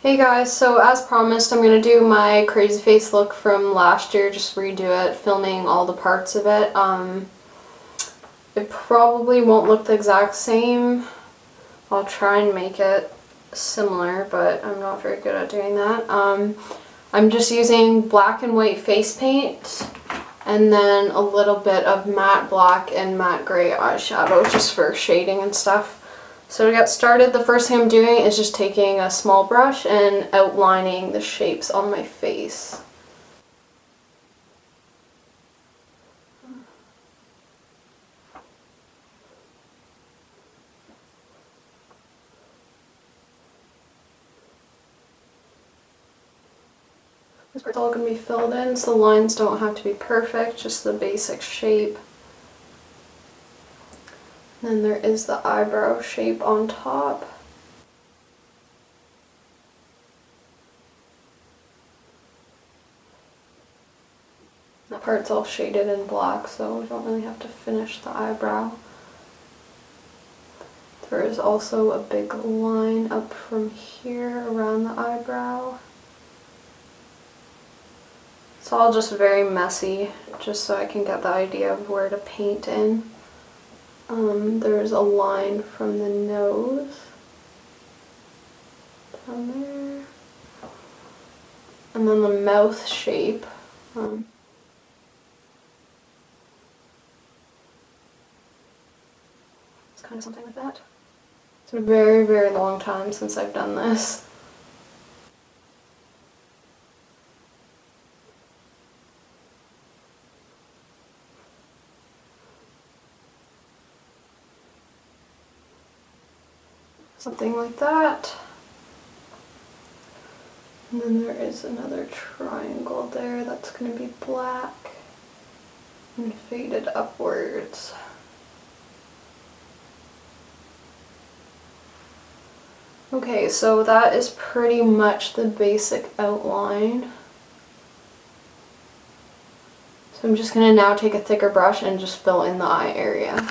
Hey guys, so as promised, I'm going to do my crazy face look from last year, just redo it, filming all the parts of it. It probably won't look the exact same. I'll try and make it similar, but I'm not very good at doing that. I'm just using black and white face paint, and then a little bit of matte black and matte gray eyeshadow just for shading and stuff. So to get started, the first thing I'm doing is just taking a small brush and outlining the shapes on my face. This part's all going to be filled in, so the lines don't have to be perfect, just the basic shape. And then there is the eyebrow shape on top. That part's all shaded in black, so we don't really have to finish the eyebrow. There is also a big line up from here around the eyebrow. It's all just very messy, just so I can get the idea of where to paint in. There's a line from the nose down there, and then the mouth shape. It's kind of something like that. It's been a very, very long time since I've done this. Something like that. And then there is another triangle there that's going to be black and faded upwards. Okay, so that is pretty much the basic outline. So I'm just going to now take a thicker brush and just fill in the eye area.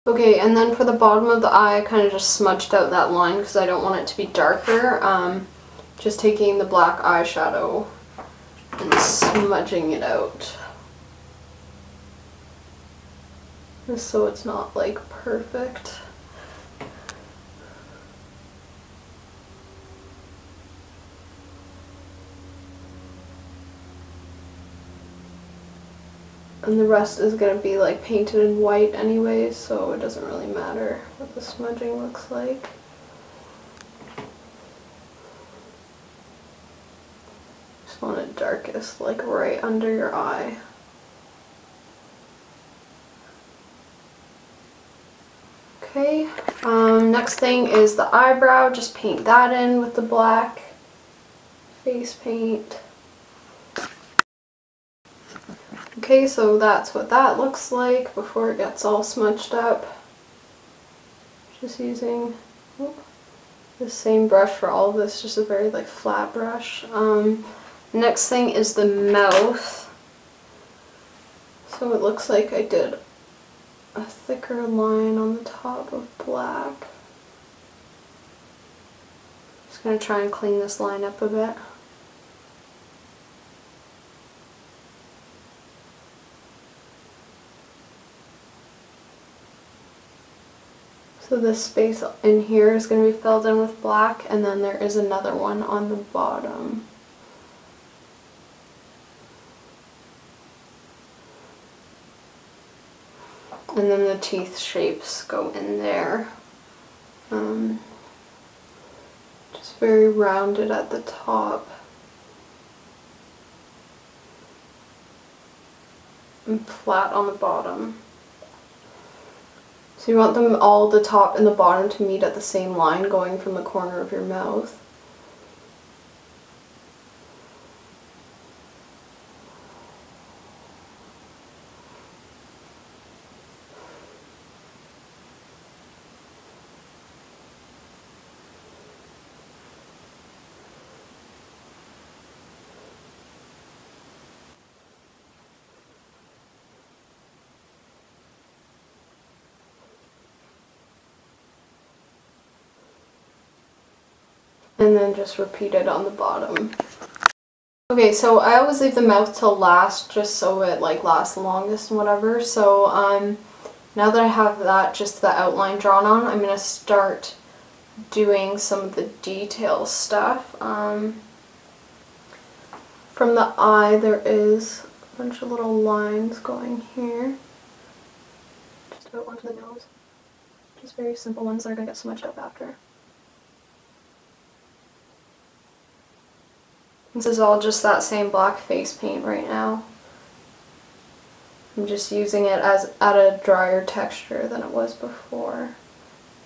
Okay, and then for the bottom of the eye, I kind of just smudged out that line because I don't want it to be darker. Just taking the black eyeshadow and smudging it out. Just so it's not like perfect. And the rest is going to be like painted in white anyways, so it doesn't really matter what the smudging looks like. Just want it darkest, like right under your eye. Okay, next thing is the eyebrow. Just paint that in with the black face paint. Okay, so that's what that looks like before it gets all smudged up. Just using the same brush for all of this, just a very like flat brush. Next thing is the mouth. So it looks like I did a thicker line on the top of black. Just gonna try and clean this line up a bit. So this space in here is going to be filled in with black, and then there is another one on the bottom. And then the teeth shapes go in there. Just very rounded at the top. And flat on the bottom. So you want them all, the top and the bottom, to meet at the same line going from the corner of your mouth. and then just repeat it on the bottom. Okay, so I always leave the mouth till last just so it like lasts the longest and whatever. So now that I have that, just the outline drawn on, I'm gonna start doing some of the detail stuff. From the eye, there is a bunch of little lines going here, just about onto the nose. Just very simple ones that are gonna get smudged up after. This is all just that same black face paint right now. I'm just using it as at a drier texture than it was before.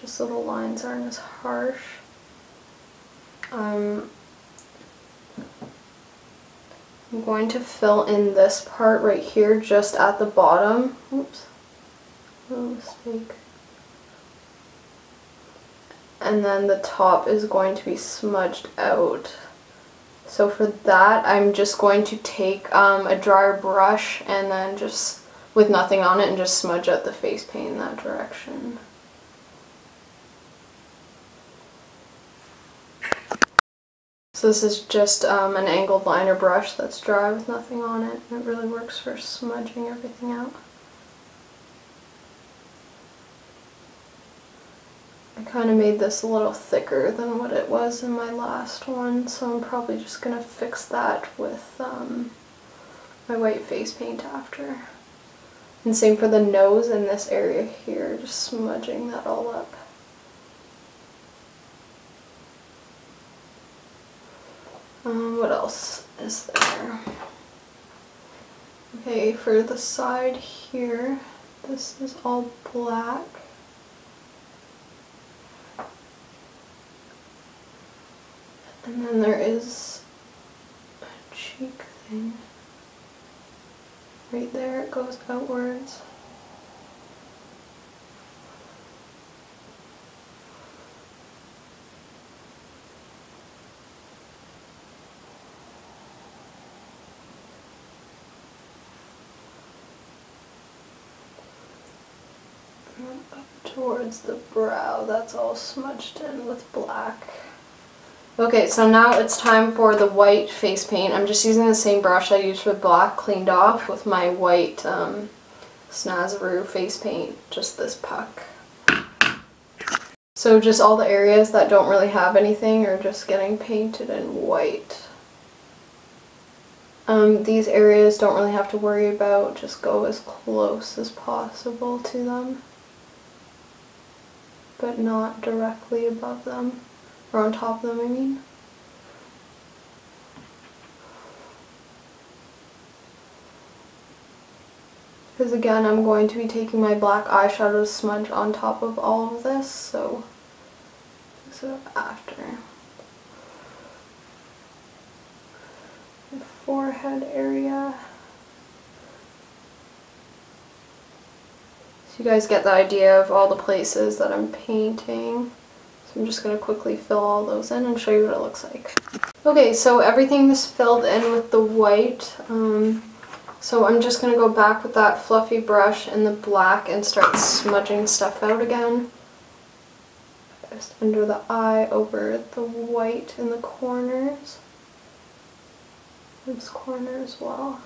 Just so the lines aren't as harsh. I'm going to fill in this part right here just at the bottom. Oops, little mistake. And then the top is going to be smudged out. So for that, I'm just going to take a drier brush and then just, with nothing on it, and just smudge out the face paint in that direction. So this is just an angled liner brush that's dry with nothing on it, and it really works for smudging everything out. I kind of made this a little thicker than what it was in my last one, so I'm probably just going to fix that with my white face paint after. And same for the nose and this area here, just smudging that all up. What else is there? Okay, for the side here, this is all black. And then there is a cheek thing. Right there, it goes outwards. And up towards the brow, that's all smudged in with black. Okay, so now it's time for the white face paint. I'm just using the same brush I used for black, cleaned off with my white Snazaroo face paint, just this puck. So just all the areas that don't really have anything are just getting painted in white. These areas don't really have to worry about, just go as close as possible to them, but not directly above them. Or on top of them, I mean. Because again, I'm going to be taking my black eyeshadow smudge on top of all of this, so fix it up after. The forehead area. So you guys get the idea of all the places that I'm painting. So I'm just going to quickly fill all those in and show you what it looks like. Okay, so everything is filled in with the white. So I'm just going to go back with that fluffy brush and the black and start smudging stuff out again. Just under the eye, over the white in the corners. This corner as well.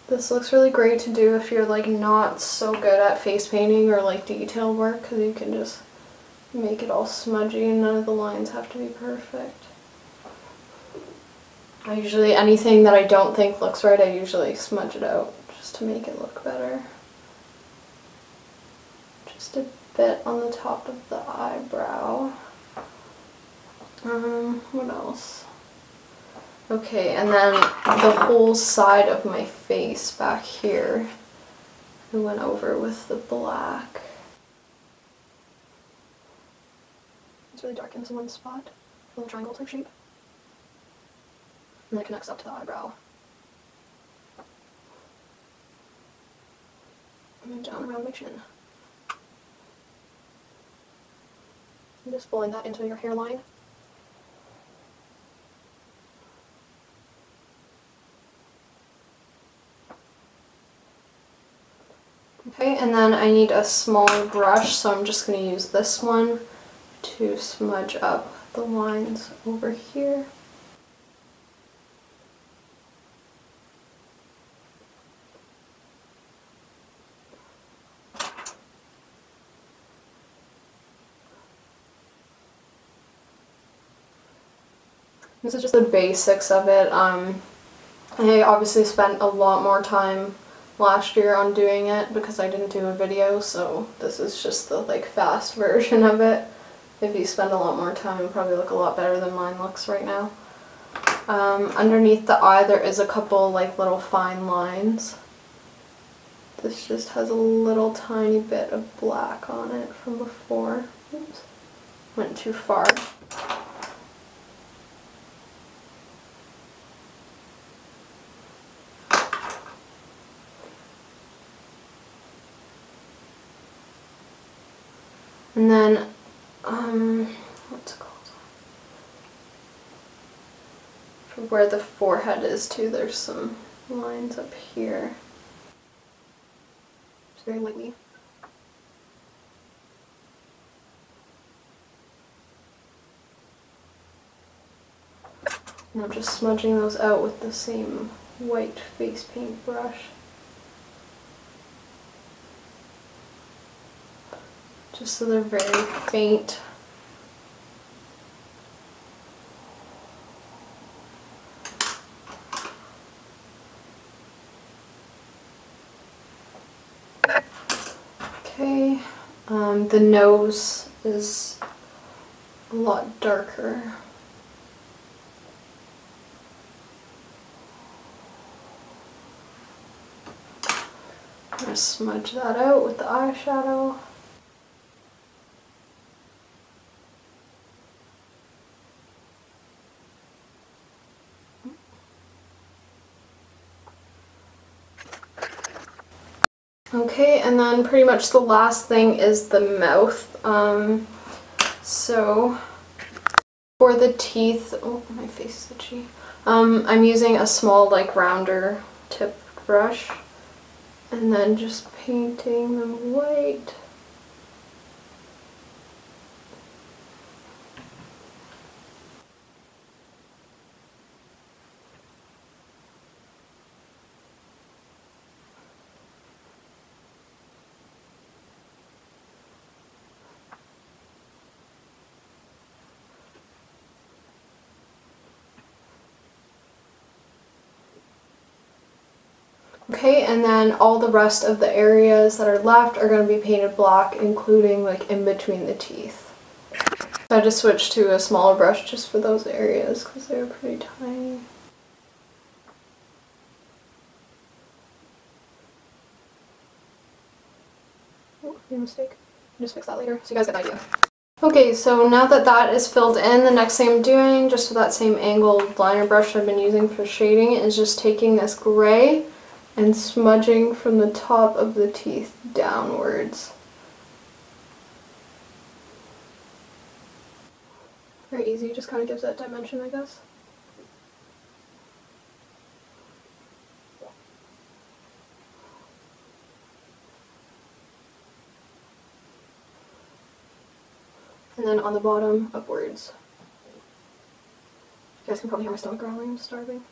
This looks really great to do if you're like not so good at face painting or like detail work, because you can just make it all smudgy and none of the lines have to be perfect. I usually, anything that I don't think looks right, I usually smudge it out just to make it look better. Just a bit on the top of the eyebrow. What else? Okay, and then the whole side of my face back here, I went over with the black. It's really dark in this one spot, a little triangle type shape. And then it connects up to the eyebrow. And then down around my chin. And just blend that into your hairline. Okay, and then I need a smaller brush, so I'm just going to use this one. to smudge up the lines over here. This is just the basics of it. I obviously spent a lot more time last year on doing it because I didn't do a video, so this is just the like fast version of it. If you spend a lot more time, it'll probably look a lot better than mine looks right now. Underneath the eye there is a couple like little fine lines. This just has a little tiny bit of black on it from before. Oops, went too far. And then, what's it called? For where the forehead is too, there's some lines up here. Just very lightly. And I'm just smudging those out with the same white face paint brush. Just so they're very faint. Okay, the nose is a lot darker. I'm going to smudge that out with the eyeshadow. Okay, and then pretty much the last thing is the mouth. So for the teeth, oh, my face is itchy. I'm using a small, like, rounder tip brush, and then just painting them white. Okay, and then all the rest of the areas that are left are going to be painted black, including like in between the teeth. So I just switched to a smaller brush just for those areas because they're pretty tiny. Oh, made a mistake. I'll just fix that later so you guys get an idea. Okay, so now that that is filled in, the next thing I'm doing, just with that same angled liner brush I've been using for shading, is just taking this gray and smudging from the top of the teeth downwards. Very easy, just kind of gives that dimension, I guess. And then on the bottom, upwards. You guys can probably hear my stomach growling, I'm starving.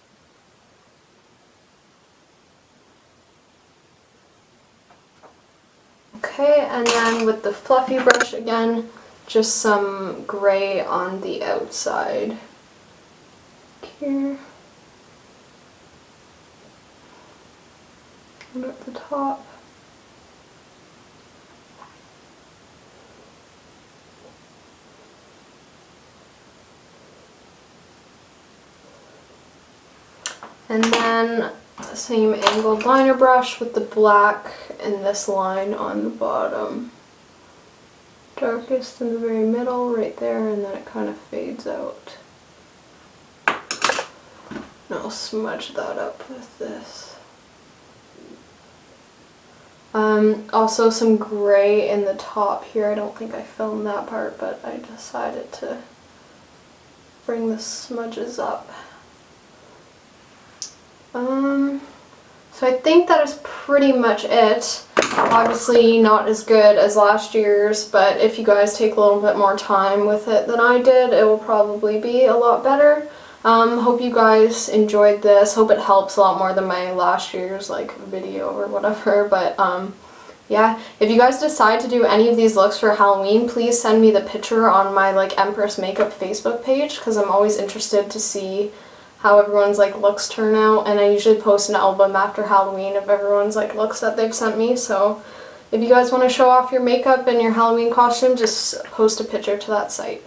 Okay, and then with the fluffy brush again, just some gray on the outside. Here. And at the top. And then the same angled liner brush with the black and this line on the bottom. Darkest in the very middle, right there, and then it kind of fades out. And I'll smudge that up with this. Also some gray in the top here. I don't think I filmed that part, but I decided to bring the smudges up. So I think that is pretty much it. Obviously not as good as last year's, but if you guys take a little bit more time with it than I did, it will probably be a lot better. Hope you guys enjoyed this. Hope it helps a lot more than my last year's like video or whatever, but yeah, if you guys decide to do any of these looks for Halloween, please send me the picture on my like Empress Makeup Facebook page, because I'm always interested to see how everyone's like looks turn out, and I usually post an album after Halloween of everyone's like looks that they've sent me. So if you guys want to show off your makeup and your Halloween costume, just post a picture to that site.